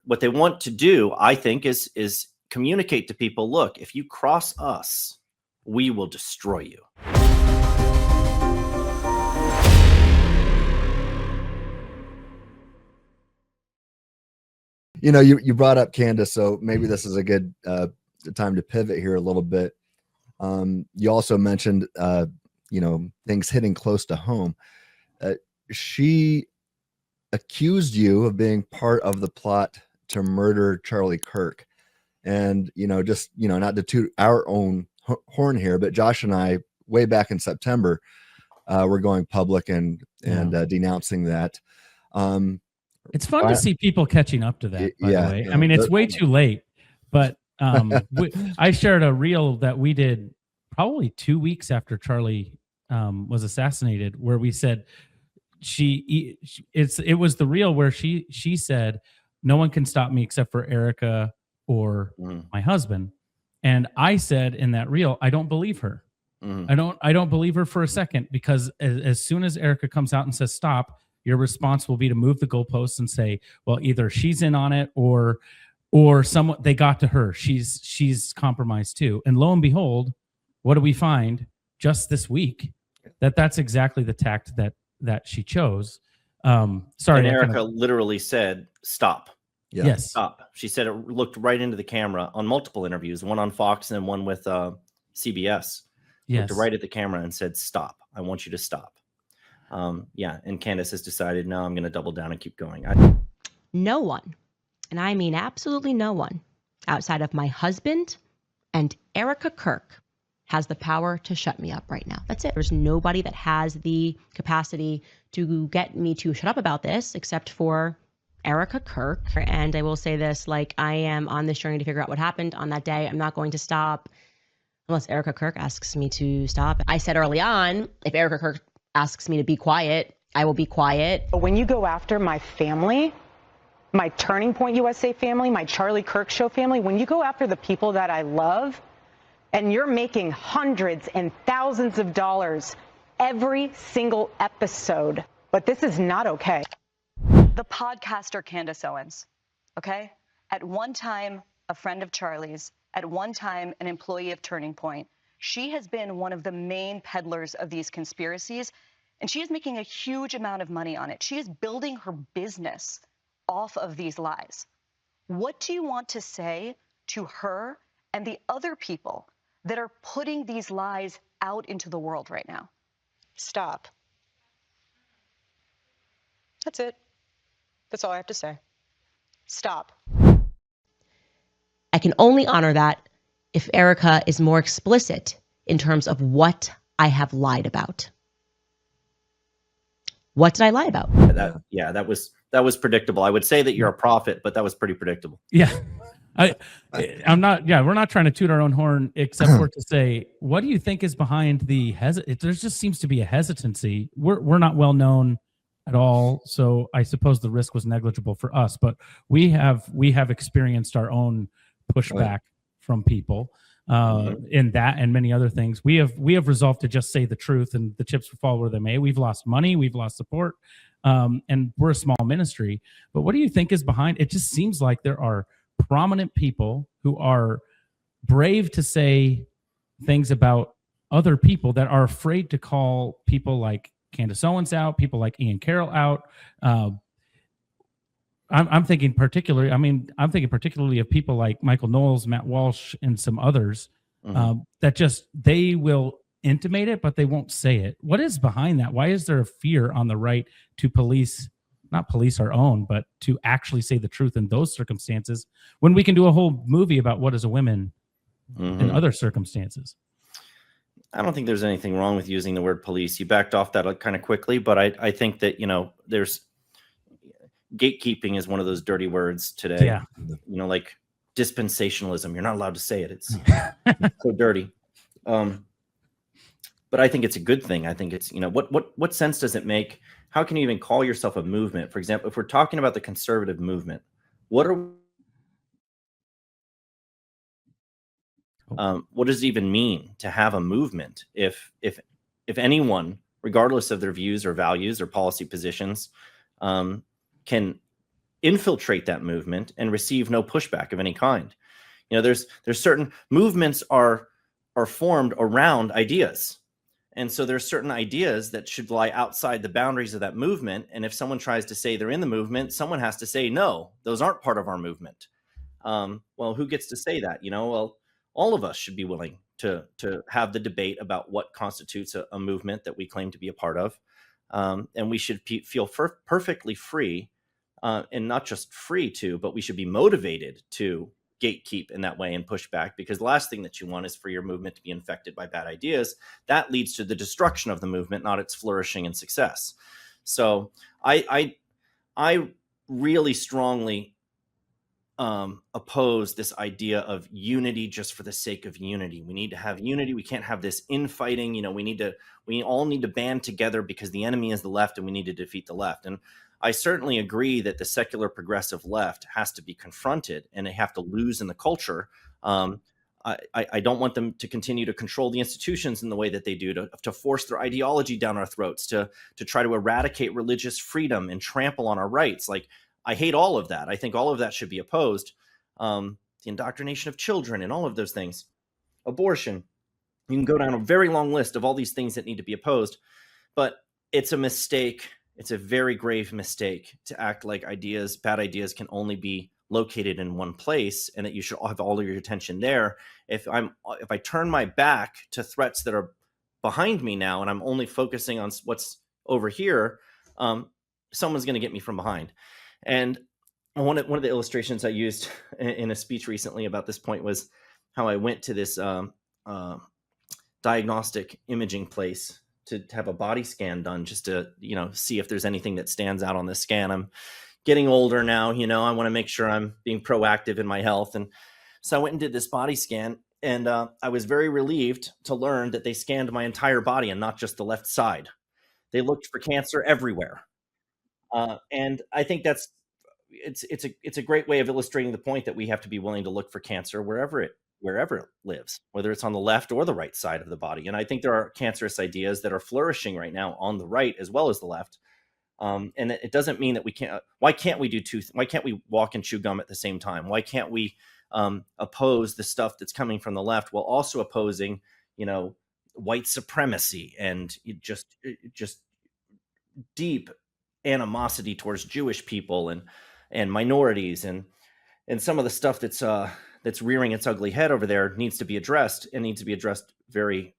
what they want to do, I think, is communicate to people, look, if you cross us, we will destroy you. You know, you brought up Candace, so maybe this is a good time to pivot here a little bit. You also mentioned, you know, things hitting close to home. She accused you of being part of the plot to murder Charlie Kirk. And, you know, just, you know, not to toot our own horn here, but Josh and I, way back in September, we're going public and denouncing that. It's fun to see people catching up to that, by the way. I mean, it's way too late, but I shared a reel that we did probably 2 weeks after Charlie was assassinated, where we said it was the reel where she said, no one can stop me except for Erica or my husband. And I said in that reel, I don't believe her. I don't believe her for a second, because as soon as Erica comes out and says stop, your response will be to move the goalposts and say, well, either she's in on it or someone, they got to her. She's compromised too. And lo and behold, what do we find just this week? That's exactly the tact that she chose. Sorry, and Erica literally said, stop. Yeah. Yes. Stop. She said it looked right into the camera on multiple interviews, one on Fox and one with CBS. Yes. Looked right at the camera and said, stop. I want you to stop. Yeah. And Candace has decided, no, I'm going to double down and keep going. No one, and I mean absolutely no one, outside of my husband and Erica Kirk has the power to shut me up right now. That's it. There's nobody that has the capacity to get me to shut up about this except for Erica Kirk. And I will say this, like, I am on this journey to figure out what happened on that day. I'm not going to stop unless Erica Kirk asks me to stop. I said early on, if Erica Kirk asks me to be quiet, I will be quiet. But when you go after my family, my Turning Point USA family, my Charlie Kirk Show family, when you go after the people that I love, and you're making hundreds and thousands of dollars every single episode, but this is not okay. The podcaster Candace Owens, okay? At one time, a friend of Charlie's, at one time, an employee of Turning Point. She has been one of the main peddlers of these conspiracies, and she is making a huge amount of money on it. She is building her business off of these lies. What do you want to say to her and the other people that are putting these lies out into the world right now? Stop. That's it. That's all I have to say. Stop. I can only honor that if Erica is more explicit in terms of what I have lied about. What did I lie about? That was predictable. I would say that you're a prophet, but that was pretty predictable. Yeah. I'm not, we're not trying to toot our own horn, except for to say, what do you think is behind the there just seems to be a hesitancy. We're not well known at all, so I suppose the risk was negligible for us, but we have experienced our own pushback from people in that and many other things. We have resolved to just say the truth, and the chips will fall where they may. We've lost money, we've lost support, and we're a small ministry. But what do you think is behind? It just seems like there are prominent people who are brave to say things about other people that are afraid to call people like Candace Owens out, people like Ian Carroll out. I'm thinking particularly of people like Michael Knowles, Matt Walsh, and some others that just, they will intimate it, but they won't say it. What is behind that? Why is there a fear on the right to not police our own, but to actually say the truth in those circumstances, when we can do a whole movie about what is a woman in other circumstances? I don't think there's anything wrong with using the word police. You backed off that kind of quickly, but I think that, there's gatekeeping is one of those dirty words today. Yeah. Like dispensationalism. You're not allowed to say it. It's so dirty. But I think it's a good thing. I think it's, what sense does it make? How can you even call yourself a movement? For example, if we're talking about the conservative movement, what does it even mean to have a movement if anyone, regardless of their views or values or policy positions, can infiltrate that movement and receive no pushback of any kind. You know, there's certain movements are formed around ideas. And so there's certain ideas that should lie outside the boundaries of that movement. And if someone tries to say they're in the movement, someone has to say, no, those aren't part of our movement. Well, who gets to say that? You know, well, all of us should be willing to have the debate about what constitutes a movement that we claim to be a part of. And we should feel perfectly free, and not just free to, but we should be motivated to gatekeep in that way and push back, because the last thing that you want is for your movement to be infected by bad ideas. That leads to the destruction of the movement, not its flourishing and success. So I really strongly oppose this idea of unity just for the sake of unity. We need to have unity. We can't have this infighting. You know, we all need to band together because the enemy is the left and we need to defeat the left. And I certainly agree that the secular progressive left has to be confronted and they have to lose in the culture. I don't want them to continue to control the institutions in the way that they do, to force their ideology down our throats, to try to eradicate religious freedom and trample on our rights. Like, I hate all of that. I think all of that should be opposed. The indoctrination of children and all of those things, abortion. You can go down a very long list of all these things that need to be opposed, but it's a mistake. It's a very grave mistake to act like bad ideas can only be located in one place and that you should have all of your attention there. If I turn my back to threats that are behind me now and I'm only focusing on what's over here, someone's going to get me from behind. And one of the illustrations I used in a speech recently about this point was how I went to this diagnostic imaging place to have a body scan done, just to, you know, see if there's anything that stands out on this scan. I'm getting older now, you know, I want to make sure I'm being proactive in my health. And so I went and did this body scan, and I was very relieved to learn that they scanned my entire body and not just the left side. They looked for cancer everywhere. And I think it's a great way of illustrating the point that we have to be willing to look for cancer wherever it lives, whether it's on the left or the right side of the body. And I think there are cancerous ideas that are flourishing right now on the right as well as the left. And it doesn't mean that we can't. Why can't we do why can't we walk and chew gum at the same time? Why can't we oppose the stuff that's coming from the left while also opposing, you know, white supremacy and just deep animosity towards Jewish people and minorities and some of the stuff that's rearing its ugly head over there needs to be addressed, and needs to be addressed very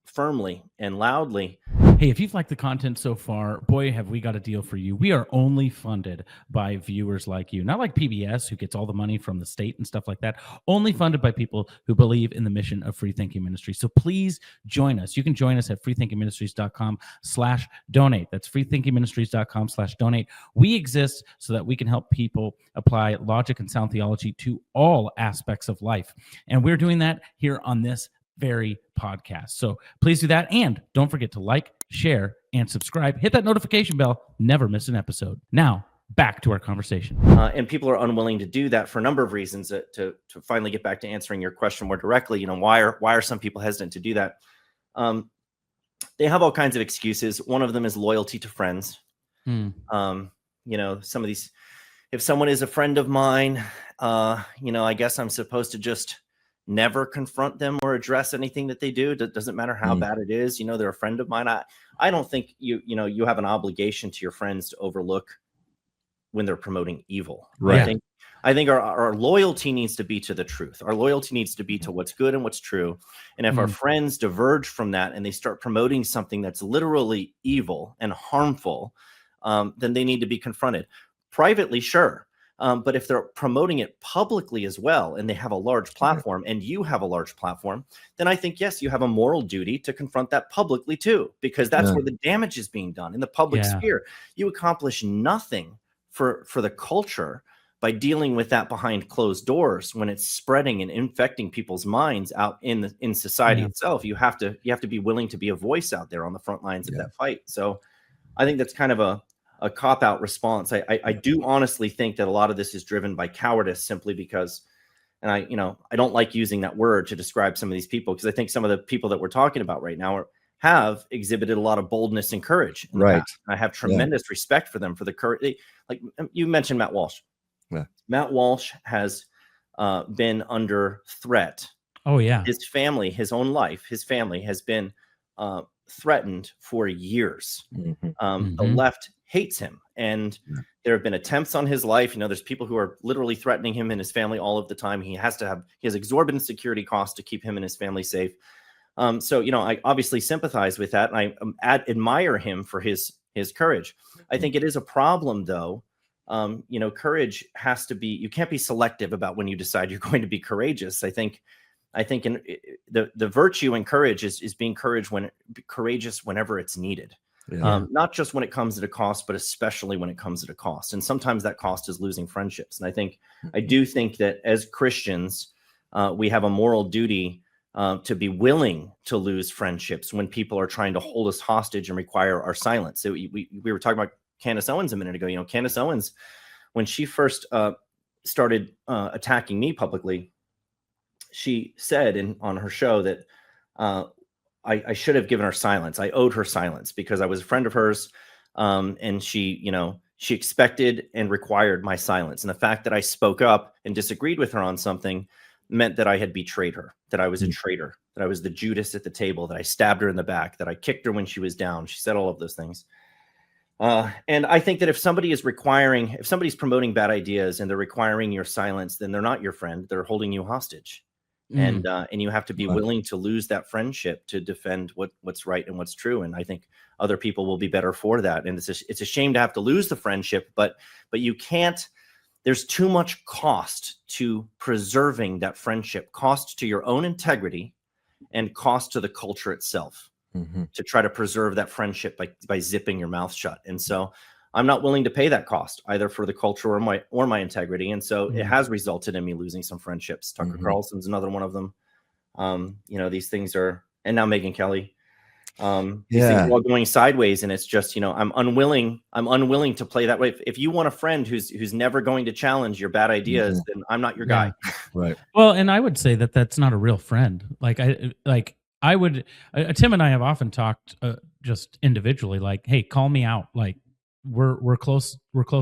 firmly and loudly. Hey, if you've liked the content so far, boy, have we got a deal for you. We are only funded by viewers like you, not like PBS, who gets all the money from the state and stuff like that. Only funded by people who believe in the mission of FreeThinking Ministries. So please join us. You can join us at freethinkingministries.com/donate. That's freethinkingministries.com/donate. We exist so that we can help people apply logic and sound theology to all aspects of life. And we're doing that here on this very podcast. So please do that. And don't forget to like, share, and subscribe. Hit that notification bell. Never miss an episode. Now, back to our conversation. And people are unwilling to do that for a number of reasons. To finally get back to answering your question more directly, you know, why are some people hesitant to do that? They have all kinds of excuses. One of them is loyalty to friends. You know, some of these, if someone is a friend of mine, you know, I guess I'm supposed to just never confront them or address anything that they do. It doesn't matter how bad it is. You know, they're a friend of mine. I don't think you have an obligation to your friends to overlook when they're promoting evil. Right. I think our loyalty needs to be to the truth. Our loyalty needs to be to what's good and what's true. And if our friends diverge from that and they start promoting something that's literally evil and harmful, then they need to be confronted. Privately, sure. But if they're promoting it publicly as well, and they have a large platform, and you have a large platform, then I think, yes, you have a moral duty to confront that publicly too, because that's where the damage is being done in the public sphere. You accomplish nothing for the culture by dealing with that behind closed doors when it's spreading and infecting people's minds out in society itself. You have to be willing to be a voice out there on the front lines of that fight. So I think that's kind of a cop-out response. I do honestly think that a lot of this is driven by cowardice, simply because, and I don't like using that word to describe some of these people, because I think some of the people that we're talking about right now have exhibited a lot of boldness and courage in the Right. past. I have tremendous respect for them for the courage. Like you mentioned, Matt Walsh. Yeah. Matt Walsh has been under threat. Oh yeah. His family, his own life, his family has been threatened for years. The left hates him, and there have been attempts on his life. There's people who are literally threatening him and his family all of the time. He has exorbitant security costs to keep him and his family safe. So, I obviously sympathize with that, and I admire him for his courage. I think it is a problem, though. Courage has to be, you can't be selective about when you decide you're going to be courageous. I think in the virtue and courage is being courageous whenever it's needed. Yeah. Not just when it comes at a cost, but especially when it comes at a cost. And sometimes that cost is losing friendships. And I do think that as Christians, we have a moral duty to be willing to lose friendships when people are trying to hold us hostage and require our silence. So we were talking about Candace Owens a minute ago. Candace Owens, when she first started attacking me publicly, she said on her show that I should have given her silence. I owed her silence because I was a friend of hers, and she expected and required my silence. And the fact that I spoke up and disagreed with her on something meant that I had betrayed her, that I was a traitor, that I was the Judas at the table, that I stabbed her in the back, that I kicked her when she was down. She said all of those things. And I think that if somebody's promoting bad ideas and they're requiring your silence, then they're not your friend. They're holding you hostage. And you have to be willing to lose that friendship to defend what's right and what's true. And I think other people will be better for that. And it's a shame to have to lose the friendship, but you can't. There's too much cost to preserving that friendship, cost to your own integrity and cost to the culture itself to try to preserve that friendship by zipping your mouth shut. And so I'm not willing to pay that cost either for the culture or my integrity. And so it has resulted in me losing some friendships. Tucker Carlson's another one of them. These things are, and now Megyn Kelly. These things are all going sideways, and it's just, I'm unwilling to play that way. If you want a friend who's never going to challenge your bad ideas, then I'm not your guy. Right. Well, and I would say that that's not a real friend. I would, Tim and I have often talked just individually, like, hey, call me out. Like we're close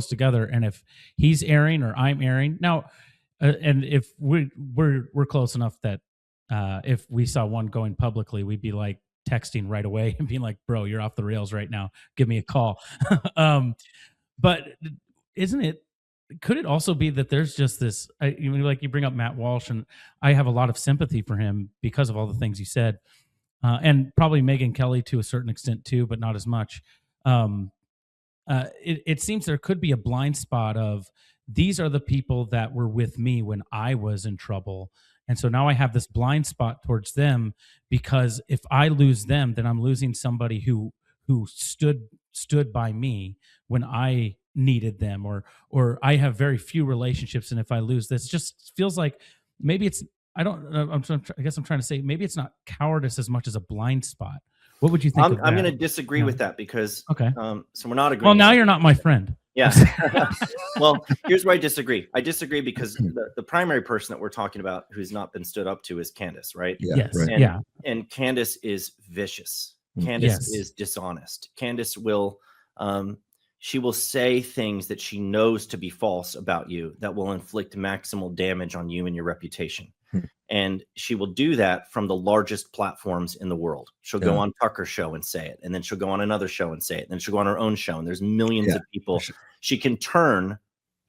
together. And if he's airing or I'm airing now, and if we're close enough that if we saw one going publicly, we'd be like texting right away and being like, bro, you're off the rails right now. Give me a call. But could it also be that there's just this, like you bring up Matt Walsh, and I have a lot of sympathy for him because of all the things you said, and probably Megyn Kelly to a certain extent too, but not as much. It seems there could be a blind spot of these are the people that were with me when I was in trouble. And so now I have this blind spot towards them, because if I lose them, then I'm losing somebody who stood by me when I needed them, or I have very few relationships. And if I lose this, just feels like maybe it's, I guess I'm trying to say maybe it's not cowardice as much as a blind spot. What would you think? I'm going to disagree with that because, okay. So we're not agreeing. Well, now you're not my friend. Yeah. Well, here's where I disagree. I disagree because the primary person that we're talking about who's not been stood up to is Candace, right? Yes. Right. And Candace is vicious. Candace is dishonest. Candace will, she will say things that she knows to be false about you that will inflict maximal damage on you and your reputation. And she will do that from the largest platforms in the world. She'll go on Tucker's show and say it. And then she'll go on another show and say it. And then she'll go on her own show. And there's millions of people. She can turn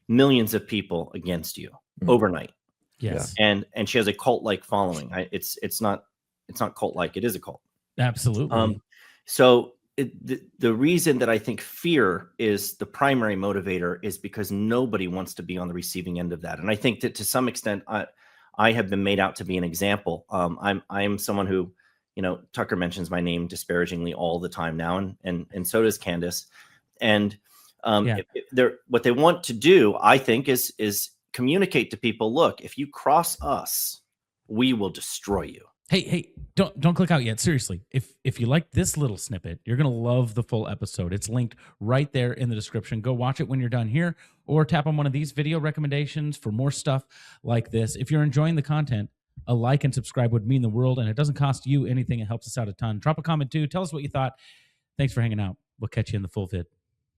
millions of people against you overnight. Yes. And she has a cult-like following. It's not cult-like. It is a cult. Absolutely. So the reason that I think fear is the primary motivator is because nobody wants to be on the receiving end of that. And I think that to some extent, I have been made out to be an example. I'm someone who, Tucker mentions my name disparagingly all the time now, and so does Candace. And what they want to do, I think, is communicate to people, look, if you cross us, we will destroy you. Hey, don't click out yet. Seriously, if you like this little snippet, you're going to love the full episode. It's linked right there in the description. Go watch it when you're done here, or tap on one of these video recommendations for more stuff like this. If you're enjoying the content, A like and subscribe would mean the world, and it doesn't cost you anything. It helps us out a ton. Drop a comment too. Tell us what you thought. Thanks for hanging out. We'll catch you in the full vid.